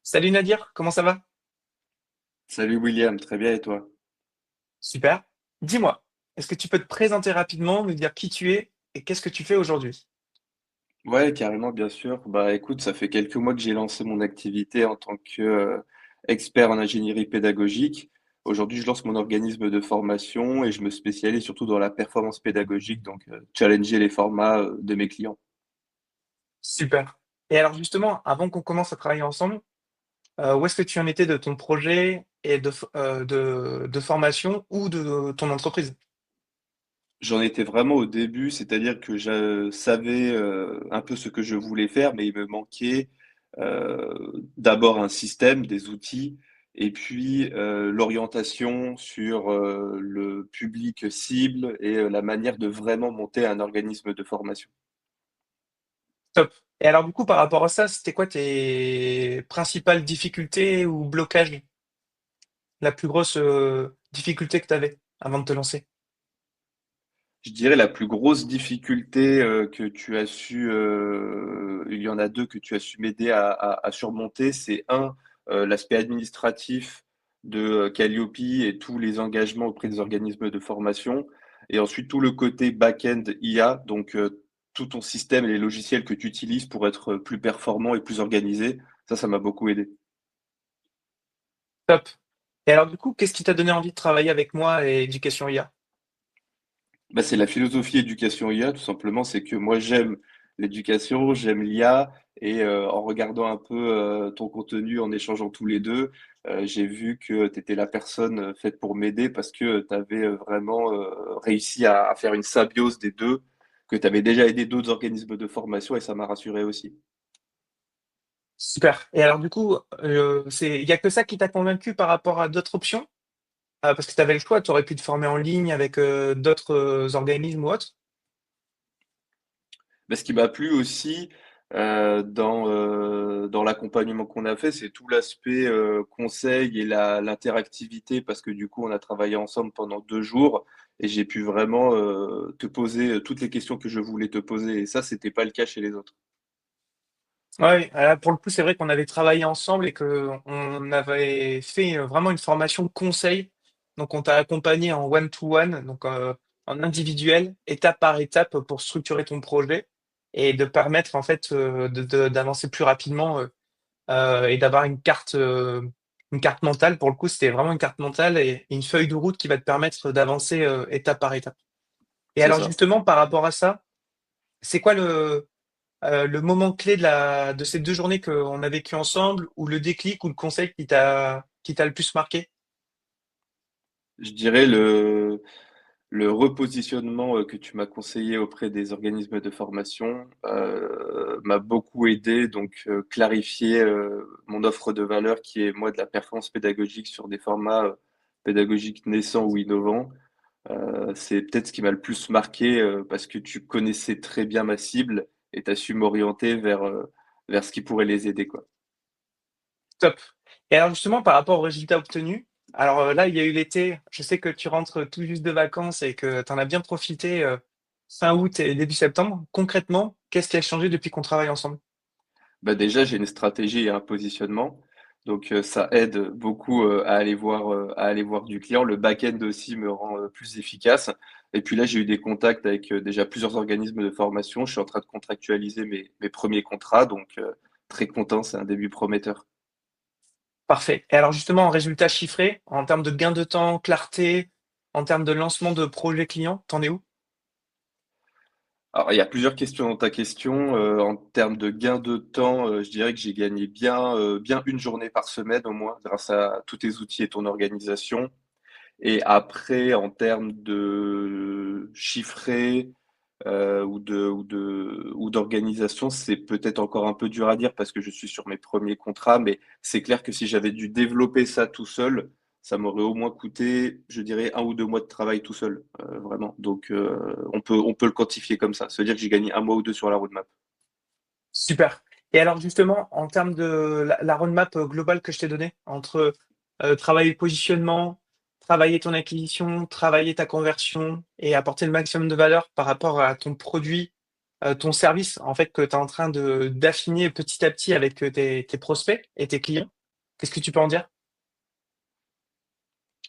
Salut Nadir, comment ça va? Salut William, très bien et toi? Super. Dis-moi, est-ce que tu peux te présenter rapidement, me dire qui tu es et qu'est-ce que tu fais aujourd'hui? Ouais, carrément, bien sûr. Bah écoute, ça fait quelques mois que j'ai lancé mon activité en tant que expert en ingénierie pédagogique. Aujourd'hui, je lance mon organisme de formation et je me spécialise surtout dans la performance pédagogique, donc challenger les formats de mes clients. Super. Et alors justement, avant qu'on commence à travailler ensemble, où est-ce que tu en étais de ton projet et de formation ou de ton entreprise? J'en étais vraiment au début, c'est-à-dire que je savais un peu ce que je voulais faire, mais il me manquait d'abord un système, des outils, et puis l'orientation sur le public cible et la manière de vraiment monter un organisme de formation. Top. Et alors du coup, par rapport à ça, c'était quoi tes principales difficultés ou blocages? La plus grosse difficulté que tu avais avant de te lancer? Je dirais la plus grosse difficulté que tu as su, il y en a deux que tu as su m'aider à surmonter, c'est un, l'aspect administratif de Calliope et tous les engagements auprès des organismes de formation, et ensuite tout le côté back-end IA, donc tout ton système et les logiciels que tu utilises pour être plus performant et plus organisé. Ça m'a beaucoup aidé. Top. Et alors du coup, qu'est-ce qui t'a donné envie de travailler avec moi et Éducation IA? Bah, c'est la philosophie éducation IA, tout simplement. C'est que moi, j'aime l'éducation, j'aime l'IA, et en regardant un peu ton contenu, en échangeant tous les deux, j'ai vu que tu étais la personne faite pour m'aider parce que tu avais vraiment réussi à faire une symbiose des deux, que tu avais déjà aidé d'autres organismes de formation et ça m'a rassuré aussi. Super. Et alors du coup, il y a que ça qui t'a convaincu par rapport à d'autres options? Parce que tu avais le choix, tu aurais pu te former en ligne avec, d'autres, organismes ou autres? Mais ce qui m'a plu aussi dans l'accompagnement qu'on a fait, c'est tout l'aspect conseil et l'interactivité, parce que du coup, on a travaillé ensemble pendant 2 jours et j'ai pu vraiment te poser toutes les questions que je voulais te poser. Et ça, c'était pas le cas chez les autres. Ouais, là, pour le coup, c'est vrai qu'on avait travaillé ensemble et qu'on avait fait, vraiment une formation conseil. Donc on t'a accompagné en one to one, donc, en individuel, étape par étape, pour structurer ton projet et de permettre en fait, d'avancer plus rapidement, et d'avoir une carte mentale. Pour le coup, c'était vraiment une carte mentale et une feuille de route qui va te permettre d'avancer, étape par étape. Et C'est alors ça. justement, par rapport à ça, c'est quoi le moment clé de ces 2 journées qu'on a vécues ensemble ou le déclic ou le conseil qui t'a le plus marqué? Je dirais le repositionnement que tu m'as conseillé auprès des organismes de formation m'a beaucoup aidé, donc clarifier mon offre de valeur qui est moi de la performance pédagogique sur des formats pédagogiques naissants ou innovants. C'est peut-être ce qui m'a le plus marqué parce que tu connaissais très bien ma cible et tu as su m'orienter vers ce qui pourrait les aider, quoi. Top. Et alors justement, par rapport aux résultats obtenus, alors, là, il y a eu l'été. Je sais que tu rentres tout juste de vacances et que tu en as bien profité, fin août et début septembre. Concrètement, qu'est-ce qui a changé depuis qu'on travaille ensemble? Bah déjà, j'ai une stratégie et un positionnement. Donc, ça aide beaucoup à aller voir du client. Le back-end aussi me rend plus efficace. Et puis là, j'ai eu des contacts avec déjà plusieurs organismes de formation. Je suis en train de contractualiser mes premiers contrats. Donc, très content. C'est un début prometteur. Parfait. Et alors justement, en résultats chiffrés, en termes de gain de temps, clarté, en termes de lancement de projet client, t'en es où? Alors, il y a plusieurs questions dans ta question. En termes de gain de temps, je dirais que j'ai gagné bien une journée par semaine au moins grâce à tous tes outils et ton organisation. Et après, en termes de chiffré ou d'organisation, c'est peut-être encore un peu dur à dire parce que je suis sur mes premiers contrats, mais c'est clair que si j'avais dû développer ça tout seul, ça m'aurait au moins coûté, je dirais, 1 ou 2 mois de travail tout seul, vraiment. Donc, on peut le quantifier comme ça. Ça veut dire que j'ai gagné 1 mois ou 2 sur la roadmap. Super. Et alors justement, en termes de la roadmap, globale que je t'ai donnée, entre, travailler le positionnement, travailler ton acquisition, travailler ta conversion et apporter le maximum de valeur par rapport à ton produit, ton service, en fait, que tu es en train de d'affiner petit à petit avec, tes prospects et tes clients. Qu'est-ce que tu peux en dire?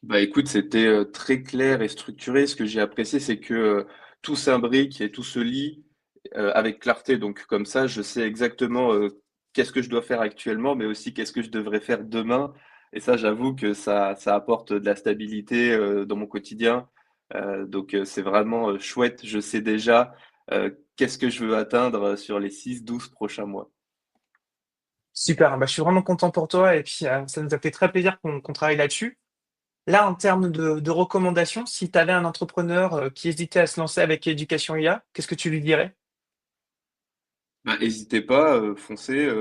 Bah écoute, c'était très clair et structuré. Ce que j'ai apprécié, c'est que tout s'imbrique et tout se lie avec clarté. Donc comme ça, je sais exactement qu'est-ce que je dois faire actuellement, mais aussi qu'est-ce que je devrais faire demain. Et ça, j'avoue que ça apporte de la stabilité dans mon quotidien. Donc c'est vraiment chouette. Je sais déjà qu'est-ce que je veux atteindre sur les 6, 12 prochains mois. Super, bah, je suis vraiment content pour toi et puis, ça nous a fait très plaisir qu'on travaille là-dessus. Là, en termes de recommandations, si tu avais un entrepreneur, qui hésitait à se lancer avec l'éducation IA, qu'est-ce que tu lui dirais? Bah, hésitez pas, foncez,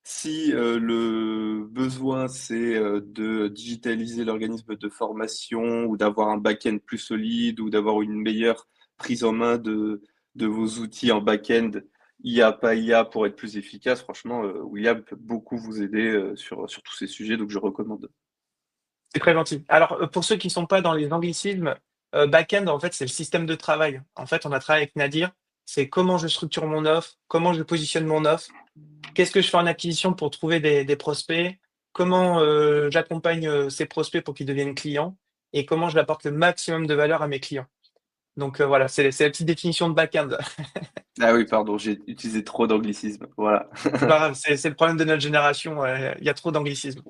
si, le besoin c'est, de digitaliser l'organisme de formation ou d'avoir un back-end plus solide ou d'avoir une meilleure prise en main de vos outils en back-end, IA, pas IA, pour être plus efficace, franchement, William peut beaucoup vous aider, sur tous ces sujets, donc je recommande. C'est très gentil. Alors, pour ceux qui ne sont pas dans les anglicismes, back-end, en fait, c'est le système de travail. En fait, on a travaillé avec Nadir, c'est comment je structure mon offre, comment je positionne mon offre, qu'est-ce que je fais en acquisition pour trouver des prospects, comment, j'accompagne, ces prospects pour qu'ils deviennent clients et comment je vais apporte le maximum de valeur à mes clients. Donc, voilà, c'est la petite définition de back-end. Ah oui, pardon, j'ai utilisé trop d'anglicismes, voilà. C'est pas grave, c'est le problème de notre génération, il y a trop d'anglicismes.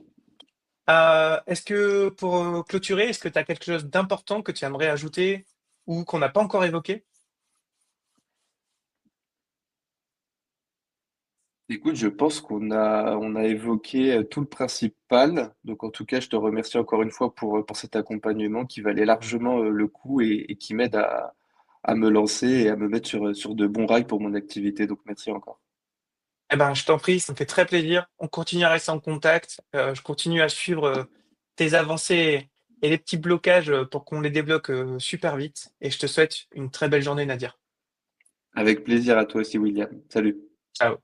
Est-ce que pour, clôturer, est-ce que tu as quelque chose d'important que tu aimerais ajouter ou qu'on n'a pas encore évoqué? Écoute, je pense qu'on a évoqué tout le principal. Donc, en tout cas, je te remercie encore une fois pour cet accompagnement qui valait largement le coup et qui m'aide à me lancer et à me mettre sur de bons rails pour mon activité. Donc, merci encore. Eh ben, je t'en prie, ça me fait très plaisir. On continue à rester en contact. Je continue à suivre, tes avancées et les petits blocages, pour qu'on les débloque, super vite et je te souhaite une très belle journée, Nadir. Avec plaisir à toi aussi, William. Salut. Ciao.